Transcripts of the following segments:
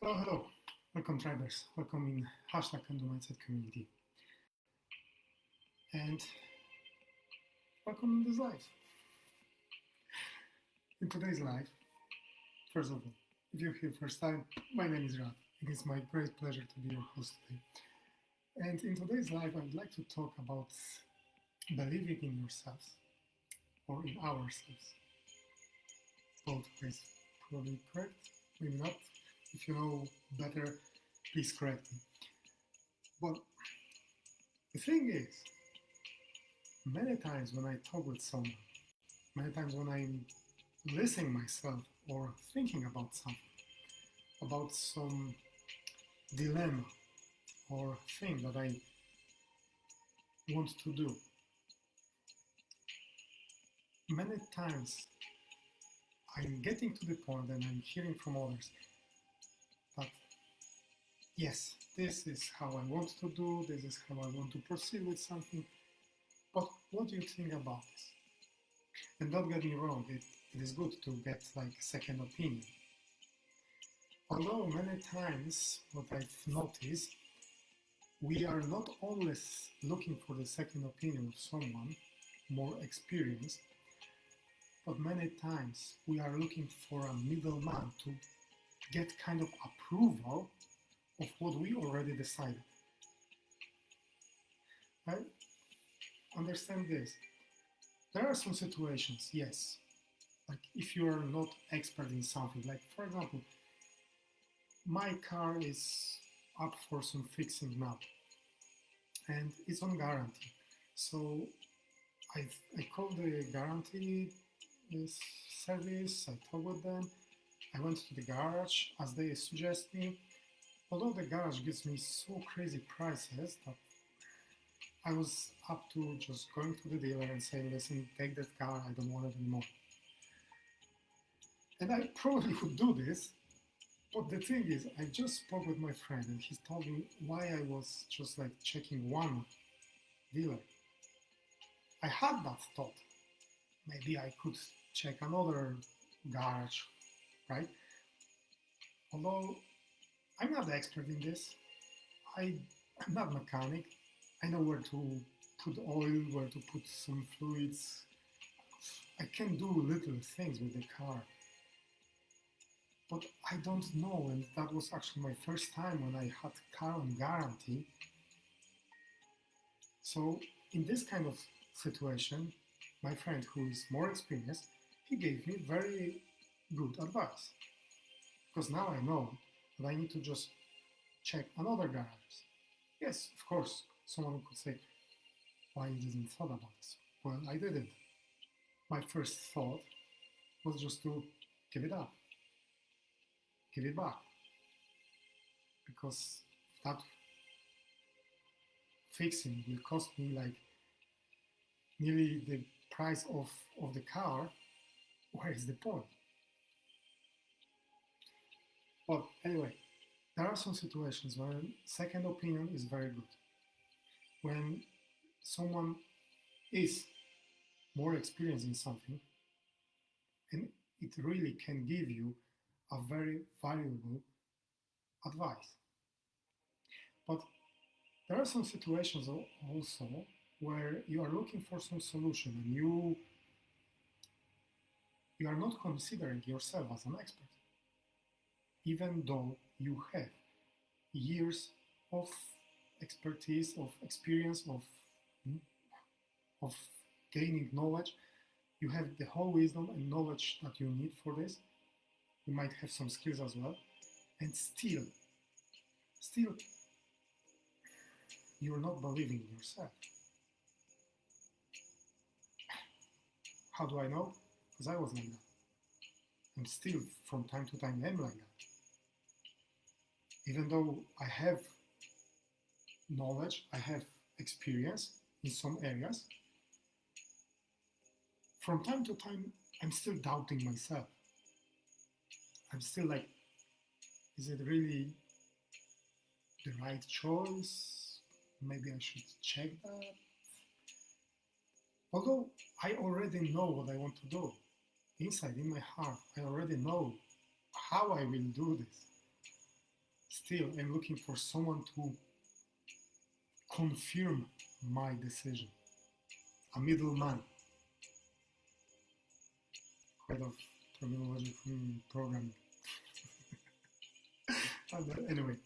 Hello, hello. Welcome, tribers. Welcome in #canDoMindset community. And welcome in this live. In today's live, first of all, if you're here first time, my name is Rad. It is my great pleasure to be your host today. And in today's live, I would like to talk about believing in yourselves or in ourselves. Both ways probably correct, maybe not. If you know better, please correct me. But the thing is, many times when I talk with someone, many times when I'm listening myself or thinking about something, about some dilemma or thing that I want to do, many times I'm getting to the point and I'm hearing from others that yes, this is how I want to do, this is how I want to proceed with something, but what do you think about this? And don't get me wrong, it is good to get like a second opinion. Although many times what I've noticed, we are not always looking for the second opinion of someone more experienced, but many times we are looking for a middleman to get kind of approval of what we already decided. I understand this. There are some situations, yes, like if you are not expert in something, like for example, my car is up for some fixing now and it's on guarantee. So I called the guarantee service, I talked with them, I went to the garage as they suggest me. Although the garage gives me so crazy prices that I was up to just going to the dealer and saying, listen, take that car, I don't want it anymore. And I probably would do this, but the thing is, I just spoke with my friend and he told me why I was just like checking one dealer. I had that thought. Maybe I could check another garage, right? Although I'm not the expert in this. I'm not a mechanic. I know where to put oil, where to put some fluids. I can do little things with the car. But I don't know, and that was actually my first time when I had car on guarantee. So in this kind of situation, my friend who is more experienced, he gave me very good advice. Because now I know that I need to just check another garage. Yes, of course, someone could say, why you didn't thought about this? Well, I didn't. My first thought was just to give it up, give it back. Because that fixing will cost me like nearly the price of the car. Where is the point? But anyway, there are some situations where second opinion is very good. When someone is more experienced in something, and it really can give you a very valuable advice. But there are some situations also where you are looking for some solution and you are not considering yourself as an expert, even though you have years of expertise, of experience, of gaining knowledge. You have the whole wisdom and knowledge that you need for this. You might have some skills as well, and still you're not believing in yourself. How do I know? Because I was like that. And still from time to time am like that. Even though I have knowledge, I have experience in some areas, from time to time I'm still doubting myself. I'm still like, is it really the right choice? Maybe I should check that. Although I already know what I want to do. Inside, in my heart, I already know how I will do this. still am looking for someone to confirm my decision. A middleman, quite of terminology from programming. Anyway,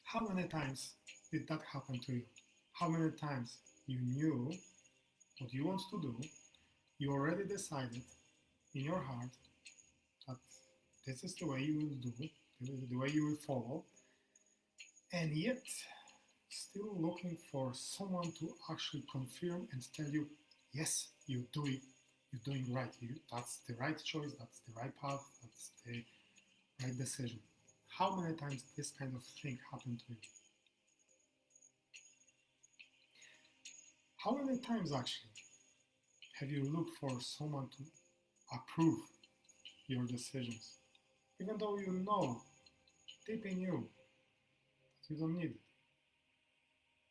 how many times did that happen to you? How many times you knew what you want to do, you already decided in your heart that this is the way you will do, the way you will follow, and yet still looking for someone to actually confirm and tell you, yes, you're doing right. That's the right choice, that's the right path, that's the right decision. How many times this kind of thing happened to you? How many times actually have you looked for someone to approve your decisions, even though you know deep in you that you don't need it,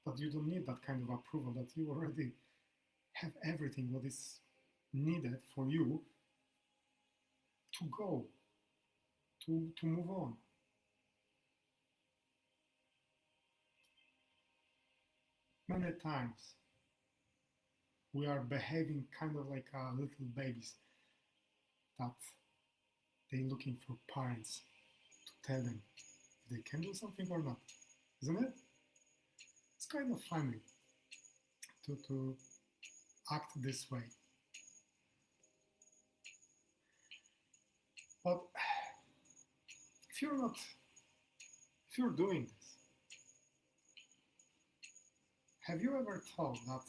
that you don't need that kind of approval, that you already have everything what is needed for you to go, to move on. Many times we are behaving kind of like little babies that they're looking for parents to tell them if they can do something or not, isn't it? It's kind of funny to act this way. But if you're doing this, have you ever thought that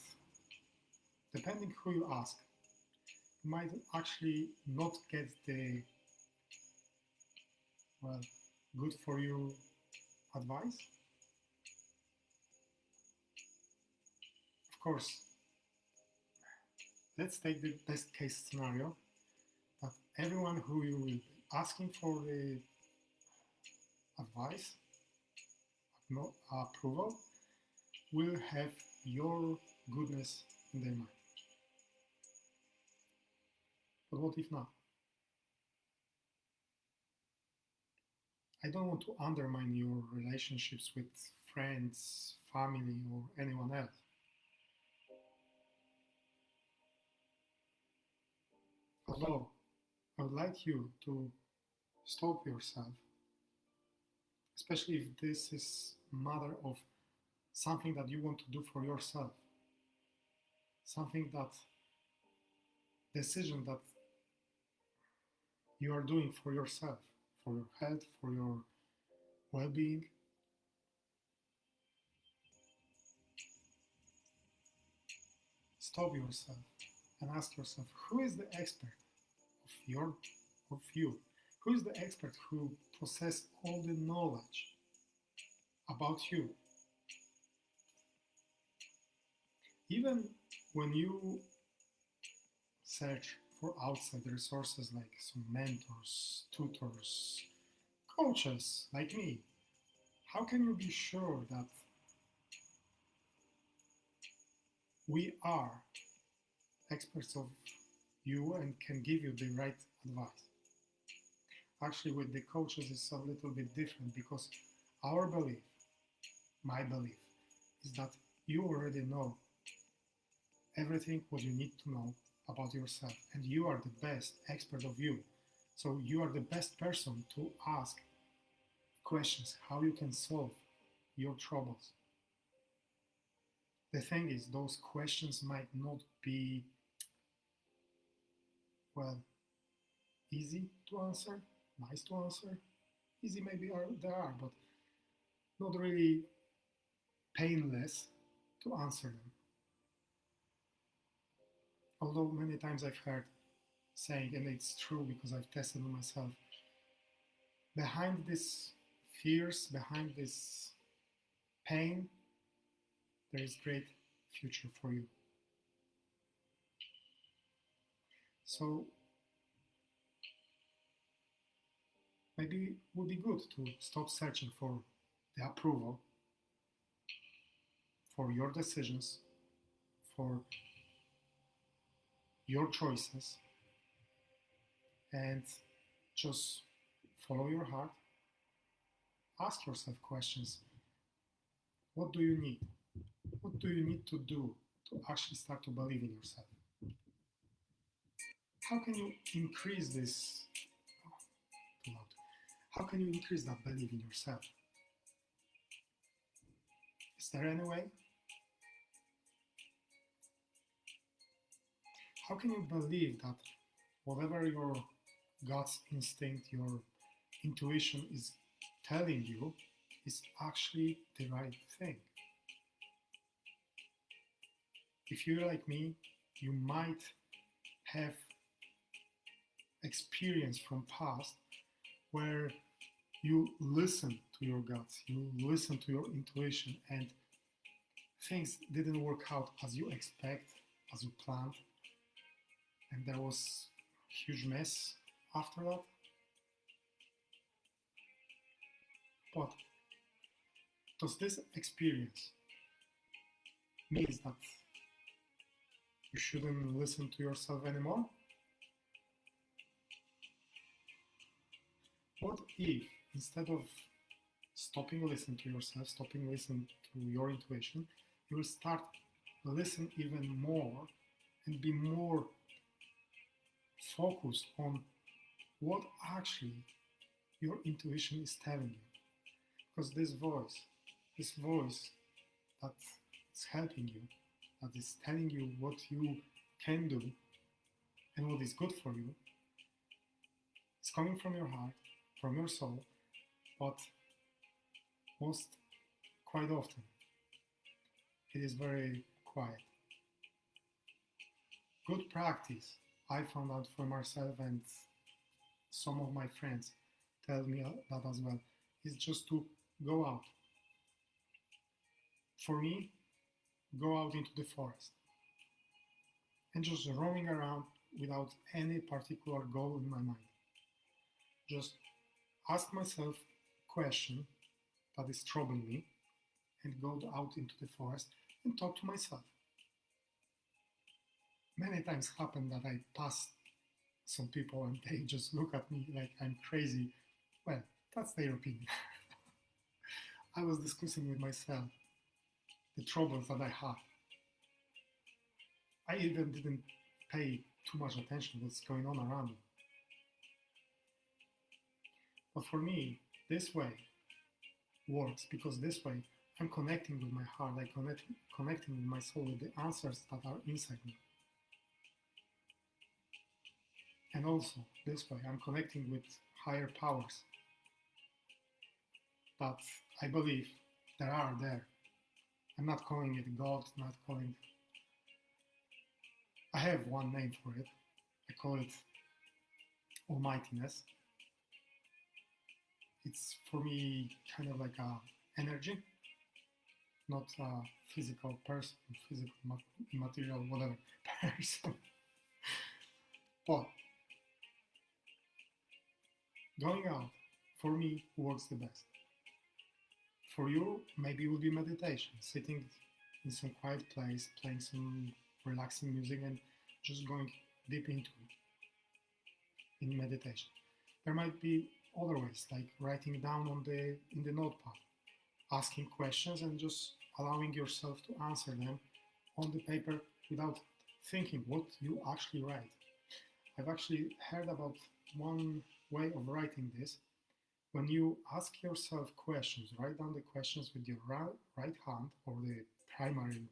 depending who you ask, you might actually not get the, well, good for you advice? Of course, let's take the best case scenario that everyone who you will be asking for the advice, approval, will have your goodness in their mind. But what if not? I don't want to undermine your relationships with friends, family, or anyone else. Although I would like you to stop yourself, especially if this is a matter of something that you want to do for yourself, something that decision that you are doing for yourself, for your health, for your well-being. Stop yourself and ask yourself, who is the expert of you? Who is the expert who possesses all the knowledge about you? Even when you search for outside resources like some mentors, tutors, coaches like me, how can you be sure that we are experts of you and can give you the right advice? Actually, with the coaches, it's a little bit different because our belief, my belief, is that you already know everything what you need to know about yourself, and you are the best expert of you. So you are the best person to ask questions how you can solve your troubles. The thing is, those questions might not be, well, easy to answer, nice to answer. Easy maybe they are, but not really painless to answer them. Although many times I've heard saying, and it's true because I've tested on myself, behind this fears, behind this pain, there is great future for you. So maybe it would be good to stop searching for the approval for your decisions, for your choices, and just follow your heart, ask yourself questions. What do you need? What do you need to do to actually start to believe in yourself? How can you increase this? Oh, too loud. How can you increase that belief in yourself? Is there any way? How can you believe that whatever your gut's instinct, your intuition is telling you is actually the right thing? If you're like me, you might have experience from past where you listen to your guts, you listen to your intuition, and things didn't work out as you expect, as you planned, and there was a huge mess after that. But does this experience means that you shouldn't listen to yourself anymore? What if instead of stopping listening to yourself, stopping listening to your intuition, you will start listen even more and be more focused on what actually your intuition is telling you? Because this voice that is helping you, that is telling you what you can do and what is good for you, it's coming from your heart, from your soul, but quite often it is very quiet. Good practice, I found out for myself, and some of my friends tell me that as well, is just to go out. For me, go out into the forest and just roaming around without any particular goal in my mind. Just ask myself a question that is troubling me and go out into the forest and talk to myself. Many times happen that I pass some people and they just look at me like I'm crazy. Well, that's their opinion. I was discussing with myself the troubles that I had. I even didn't pay too much attention to what's going on around me. But for me, this way works because this way I'm connecting with my heart, I'm connecting with my soul, with the answers that are inside me. And also, this way, I'm connecting with higher powers that I believe there are there. I'm not calling it God, not calling it... I have one name for it. I call it almightiness. It's for me kind of like a energy, not a physical person, physical, material, whatever person. But going out, for me, works the best. For you, maybe it will be meditation, sitting in some quiet place, playing some relaxing music and just going deep into it in meditation. There might be other ways, like writing down in the notepad, asking questions and just allowing yourself to answer them on the paper without thinking what you actually write. I've actually heard about one way of writing this. When you ask yourself questions, write down the questions with your right hand, or the primary,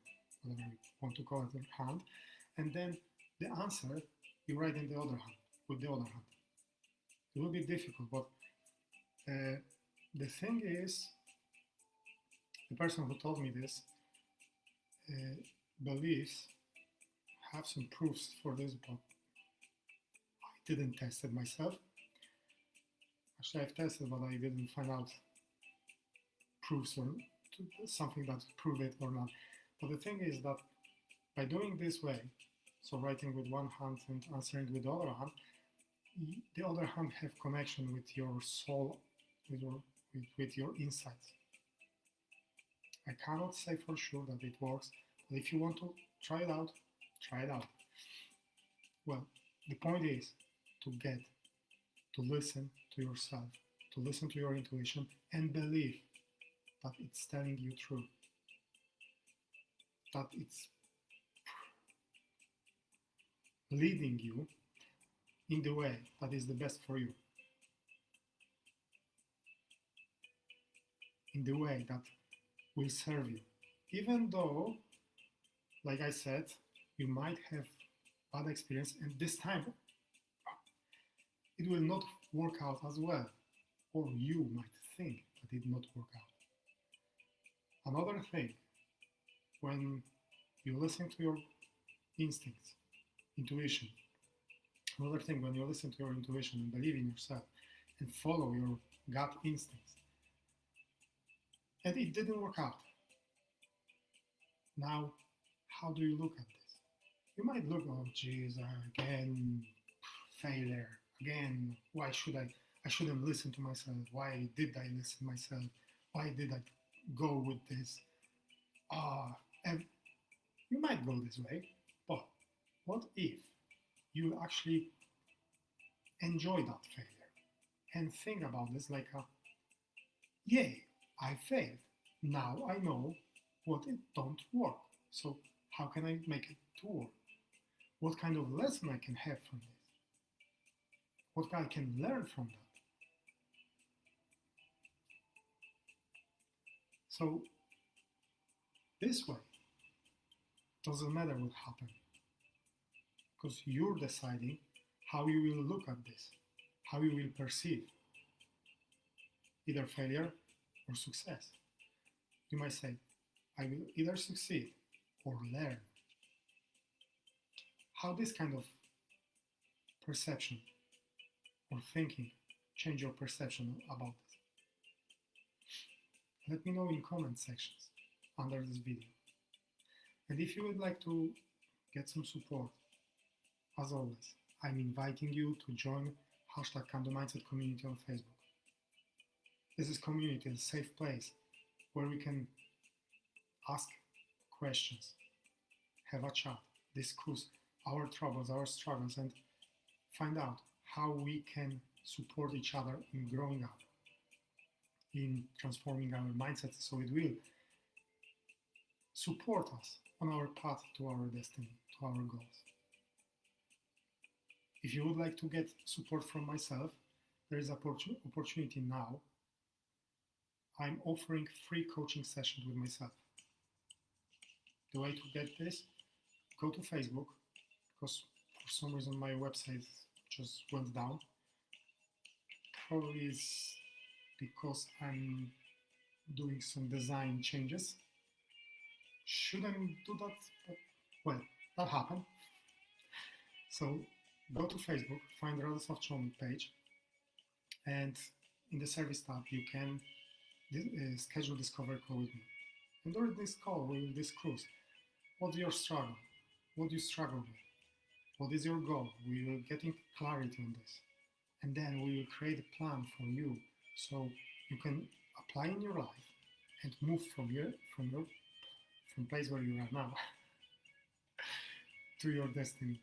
whatever you want to call it, hand, and then the answer you write in the other hand, with the other hand. It will be difficult, but the thing is, the person who told me this believes, have some proofs for this, but I didn't test it myself. Actually, I've tested, but I didn't find out proofs or something that prove it or not. But the thing is that by doing this way, so writing with one hand and answering with the other hand have connection with your soul, with your insights. I cannot say for sure that it works, but if you want to try it out, try it out. Well, the point is to listen to yourself, to listen to your intuition and believe that it's telling you truth, that it's leading you in the way that is the best for you, in the way that will serve you. Even though, like I said, you might have bad experience and this time it will not work out as well, or you might think that it did not work out. Another thing, when you listen to your instincts, intuition, another thing, when you listen to your intuition and believe in yourself and follow your gut instincts, and it didn't work out. Now, how do you look at this? You might look, oh geez, again, failure, again, why should I shouldn't listen to myself, why did I listen to myself, why did I go with this? And you might go this way, but what if you actually enjoy that failure and think about this like yay, I failed. Now I know what it don't work. So how can I make it to work? What kind of lesson I can have from this? What I can learn from that? So this way, doesn't matter what happened, because you're deciding how you will look at this, how you will perceive either failure or success. You might say, I will either succeed or learn. How this kind of perception or thinking change your perception about this? Let me know in comment sections under this video. And if you would like to get some support, as always, I'm inviting you to join #canDoMindset community on Facebook. This is community, a safe place where we can ask questions, have a chat, discuss our troubles, our struggles, and find out how we can support each other in growing up, in transforming our mindset so it will support us on our path to our destiny, to our goals. If you would like to get support from myself, there is an opportunity now. I'm offering free coaching sessions with myself. The way to get this, go to Facebook, because for some reason my website just went down. Probably is because I'm doing some design changes. Shouldn't do that, but well, that happened. So go to Facebook, find the Radosław Czomik page, and in the service tab you can schedule discovery call with me. And during this call we will discuss what's your struggle, what you struggle with, what is your goal. We will get in clarity on this, and then we will create a plan for you so you can apply in your life and move from place where you are now to your destiny,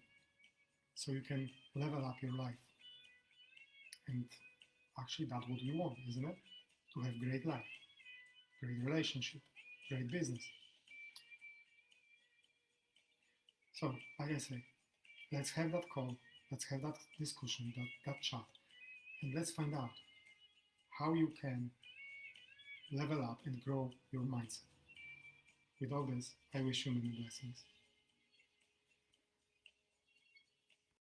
so you can level up your life. And actually that's what you want, isn't it? To have great life, great relationship, great business. So like I say, let's have that call, let's have that discussion, that chat, and let's find out how you can level up and grow your mindset. With all this, I wish you many blessings.